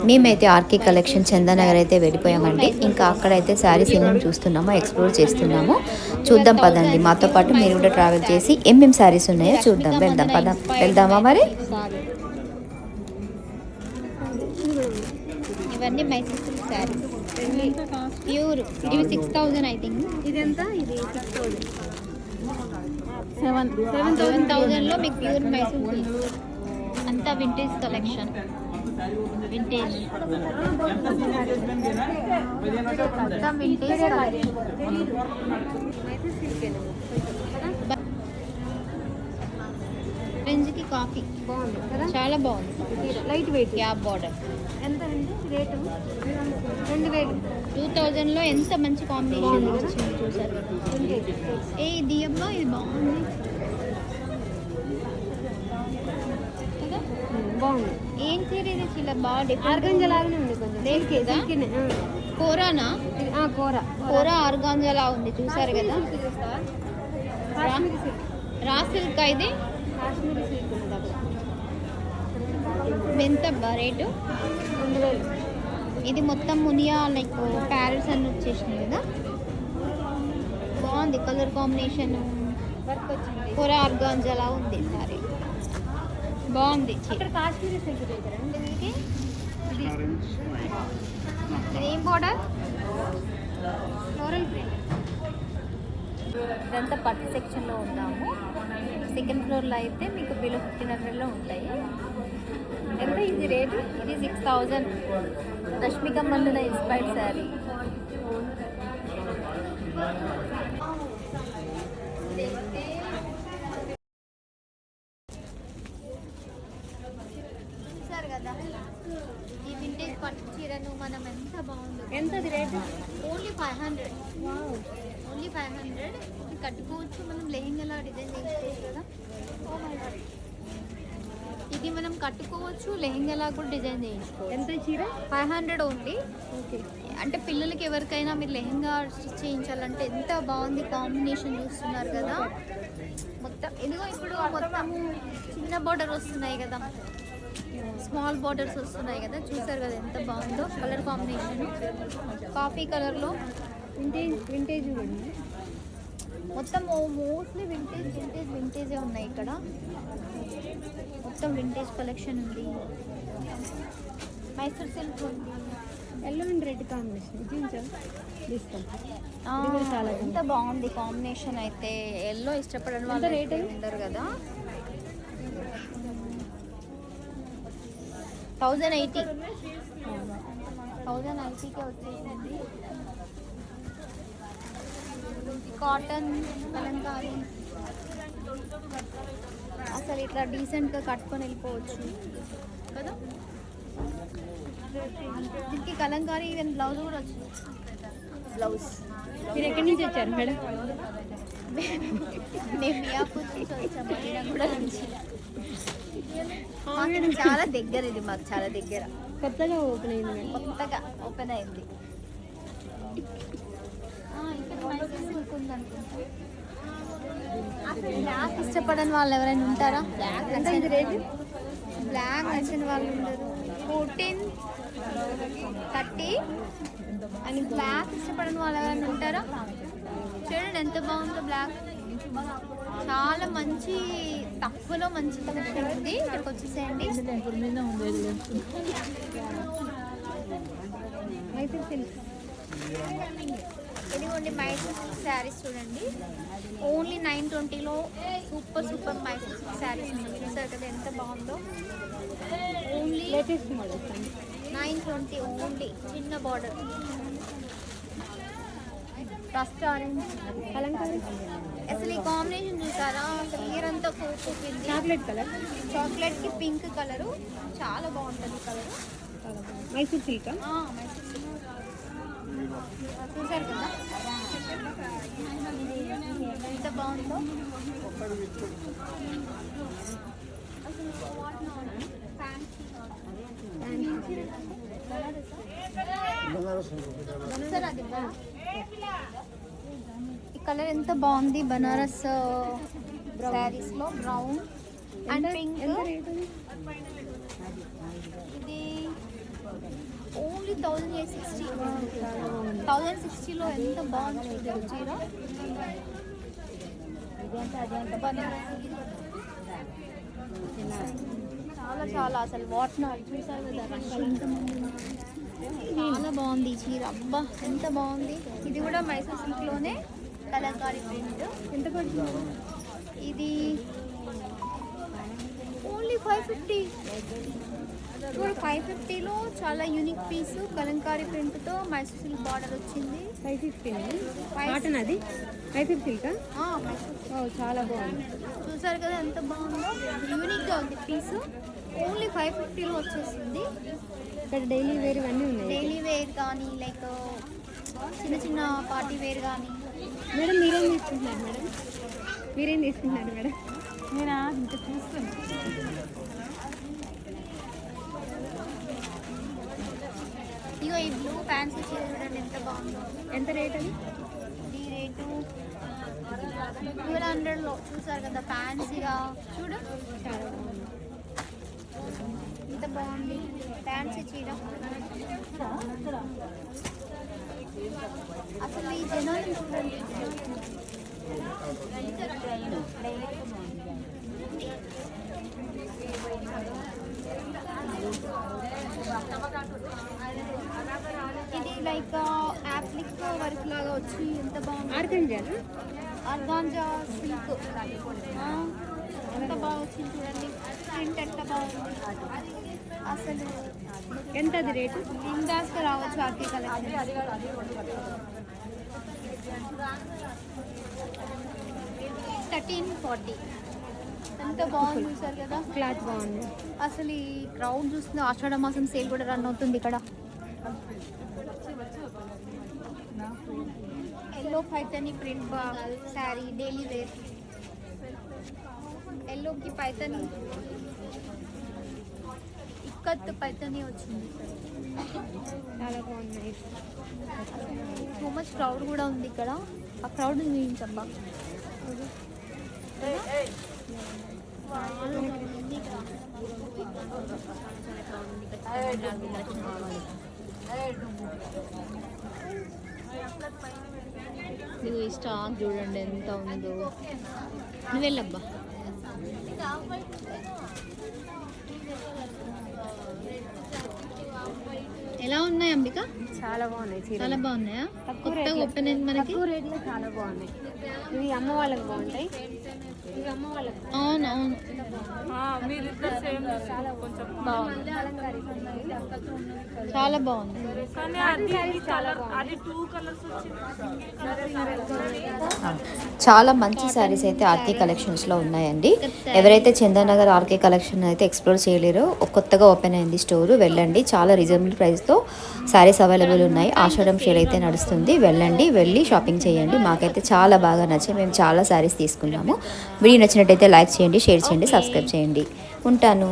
మేమైతే RK collection Chandanagar అయితే వెళ్ళిపోయామండి. ఇంకా అక్కడైతే శారీస్ ఏమేమి చూస్తున్నామో ఎక్స్ప్లోర్ చేస్తున్నాము. చూద్దాం పదండి, మాతో పాటు మీరు కూడా ట్రావెల్ చేసి ఏమేమి శారీస్ ఉన్నాయో చూద్దాం. వెళ్దామా మరి? ఇవన్నీ మైసూర్ సిల్క్ శారీస్ ప్యూర్. ఇవి 6000 ఐ థింక్. ఇదెంత? ఇది 6000. 7,000లో మీకు ప్యూర్ మైసూర్ సిల్క్. అంతా వింటేజ్ కలెక్షన్. వింటేజ్ కి కాఫీ బాగుంది కదా, చాలా బాగుంది. Light weight cap border. ఎంత అండి రేటు? 2000లో ఎంత మంచి కాంబినేషన్ వచ్చింది చూసారు కదా. ఏ ఇది అబ్బా, ఇది బాగుంది కదా. బాగుంది. ఏం చీర ఇది? చీర బాగా ఆర్గంజా లాగానే ఉంది కొంచెం. కోరానా? కోరా ఆర్గాంజాలా ఉంది చూసారు కదా. రా సిల్క్ ఇది. ఎంత రేటు? 2000. ఇది మొత్తం మునియా లైక్ ప్యారెట్స్ అన్ని వచ్చేసినాయి కదా. బాగుంది కలర్ కాంబినేషన్. కోరా ఆర్గాంజాలా ఉంది సారీ. బాగుంది. కాశ్మీరీ సిల్క్ దగ్గరండి. ఇదేం బార్డర్? Floral print. ఇదంతా పట్టు సెక్షన్లో ఉన్నాము. సెకండ్ ఫ్లోర్లో అయితే మీకు బిలో 1500లో ఉంటాయి. ఎంత ఇది రేటు? ఇది 6000. రష్మిక మందున ఇన్స్పైర్డ్ శారీ. చూసారు కదా ఈ వింటేజ్ పట్టు చీరను మనం ఎంత బాగుందో. ఎంత రేటు? ఓన్లీ 500. ఓన్లీ 500. ఇది కట్టుకోవచ్చు మనం, లెహెంగాలా డిజైన్ చేసుకోవచ్చు కదా. ఇది మనం కట్టుకోవచ్చు, లెహెంగాలా కూడా డిజైన్ చేయించుకోవచ్చు. ఎంత చీర? 500 ఓన్లీ. ఓకే. అంటే పిల్లలకి ఎవరికైనా మీరు లెహెంగా స్టిచ్ చేయించాలంటే ఎంత బాగుంది కాంబినేషన్. చూస్తున్నారు కదా మొత్తం. ఇదిగో ఇప్పుడు మొత్తం చిన్న బార్డర్ వస్తున్నాయి కదా, స్మాల్ బార్డర్స్ వస్తున్నాయి కదా. చూసారు కదా ఎంత బాగుందో కలర్ కాంబినేషన్. కాఫీ కలర్లో వింటేజ్ మొత్తం మోస్ట్లీ వింటేజే ఉన్నాయి ఇక్కడ. మొత్తం వింటేజ్ కలెక్షన్ ఉంది. మైసూర్ సిల్క్ ఉంది. ఎల్లో అండ్ రెడ్ కాంబినేషన్ చాలా ఎంత బాగుంది కాంబినేషన్. అయితే ఎల్లో ఇష్టపడని వాళ్ళు రేట్ ఉండరు కదా. 1080. 1080కే వచ్చేసింది. కాటన్ కలంకారీ అసలు ఇట్లా డీసెంట్గా కట్టుకొని వెళ్ళిపోవచ్చు కదా. దీనికి కలంకారీ ఈవెన్ బ్లౌజ్ కూడా వచ్చింది. బ్లౌజ్ మీరు ఎక్కడి నుంచి వచ్చారు మేడం? మేము మియాపూర్ నుంచి వచ్చాము. కూడా నుంచి చాలా దగ్గర, ఇది మాకు చాలా దగ్గర. కొత్తగా ఓపెన్ అయింది. అసలు బ్లాక్ ఇష్టపడని వాళ్ళు ఎవరైనా ఉంటారా? బ్లాక్ నచ్చిన వాళ్ళు ఉండరు. 1430 అని బ్లాక్ ఇష్టపడని వాళ్ళు ఎవరైనా ఉంటారా? చూడండి ఎంత బాగుందో బ్లాక్. చాలా మంచి తక్కువలో మంచి కలెక్షన్ ఉంది. ఇక్కడికి వచ్చేసేయండి. మైసూర్ సిల్క్. ఇదిగోండి మైసూర్ సిల్క్ శారీస్ చూడండి. ఓన్లీ 920లో సూపర్ మైసూర్ సిల్క్ శారీస్ ఉన్నాయి. చూసారు కదా ఎంత బాగుందో. Only 920 only. చిన్న బార్డర్ ఫస్ట్ ఆరెంజ్ కలంకారీ. అసలు ఈ కాంబినేషన్ చూసారా? అసలు ఇయర్ అంతా కూపింది. చాక్లెట్కి పింక్ కలరు చాలా బాగుంటుంది colour. Mysore silk. Mysore silk చూసారు కదా ఎంత బాగుందో. ఈ కలర్ ఎంత బాగుంది. బనారస్ శారీస్ లో బ్రౌన్ అండ్ పింక్. ఇది ఓన్లీ 1860. 1060లో ఎంత బాగుంది చూద్దాం చీర. చాలా చాలా అసలు వాట్ నాట్ చూసారు కదా రంగులు ఎంతమంది ఉన్నారు. చాలా బాగుంది ఈ చీర. అబ్బా ఎంత బాగుంది. ఇది కూడా మైసూర్ సిల్క్లోనే కలంకారీ ప్రింట్. ఎంత పడుతుంది ఇది? ఓన్లీ 550. ఇప్పుడు 550లో చాలా యూనిక్ పీస్ కలంకారీ ప్రింట్తో మైసూర్ సిల్క్ బార్డర్ వచ్చింది. 550 కాటన్ అది 550 కా? ఓ చాలా బాగుంది. చూసారు కదా ఎంత బాగుందో. యూనిక్గా ఉంది పీస్. ఓన్లీ 550లో వచ్చేసింది. ఇక్కడ డైలీ వేర్ ఇవన్నీ ఉన్నాయి. డైలీ వేర్ కానీ లైక్ చిన్న చిన్న పార్టీ వేర్ కానీ. మేడం మీరేం తీసుకుంటున్నారు మేడం? మీరేం తీసుకుంటున్నారు మేడం? నేనా ఇంకా చూస్తాను. ఇగో ఈ బ్లూ ఫ్యాన్సీ చీర చూడండి ఎంత బాగుందో. ఎంత రేట్ అది? ఈ రేటు 1200లో. చూసారు కదా ఫ్యాన్సీగా చూడు చాలా బాగుంది. ఎంత బాగుంది ఫ్యాన్సీ చీర. అసలు ఈ జనాలు చూడండి. ఇది లైక్ యాప్లిక్ వర్క్ లాగా వచ్చి ఎంత బాగుంది. ఆర్గంజానా? ఆర్గాంజా సిల్క్ ఎంత బాగా వచ్చింది చూడండి. ప్రింట్ ఎంత బాగుంది అసలు. ఎంత అది రేటు? బిందాస్గా రావచ్చు ఆర్కే కలెక్షన్. 1340. ఎంత బాగుంది చూసారు కదా. క్లాత్ బాగుంది. అసలు ఈ క్రౌడ్ చూస్తుంది. ఆషాఢ మాసం సేల్ కూడా రన్ అవుతుంది ఇక్కడ. Yellow Paithani print sari daily wear. ఎల్లోకి పైతని ఇక్కత్ పైతని వచ్చింది. చాలా బాగున్నాయి. సో మచ్ క్రౌడ్ కూడా ఉంది ఇక్కడ. ఆ క్రౌడ్ చూపించబ్బా. నువ్వు ఈ స్టాక్ చూడండి ఎంత ఉందో. నువ్వు వెళ్ళబ్బా. ఎలా ఉన్నాయి అంబిక? చాలా బాగున్నాయి చీరలు. చాలా బాగున్నాయా? తక్కువ కొత్తగా రేట్లో- ఓపెన్ అయింది మనకి. తక్కువ రేట్లో చాలా బాగున్నాయి. ఇవి అమ్మ వాళ్ళకి బాగుంటాయి. ఇవి అమ్మ వాళ్ళకి అవును అవును బాగుంది. చాలా బాగుంది. చాలా మంచి శారీస్ అయితే ఆర్కే కలెక్షన్స్లో ఉన్నాయండి. ఎవరైతే చందనగర్ ఆర్కే కలెక్షన్ అయితే ఎక్స్ప్లోర్ చేయలేరో కొత్తగా ఓపెన్ అయింది స్టోర్, వెళ్ళండి. చాలా రీజనబుల్ ప్రైస్తో శారీస్ అవైలబుల్ ఉన్నాయి. ఆషాఢం సేల్ అయితే నడుస్తుంది. వెళ్ళండి, వెళ్ళి షాపింగ్ చేయండి. మాకైతే చాలా బాగా నచ్చాయి. మేము చాలా శారీస్ తీసుకున్నాము. వీడియో నచ్చినట్టయితే లైక్ చేయండి, షేర్ చేయండి, సబ్స్క్రైబ్ చేయండి. ఉంటాను.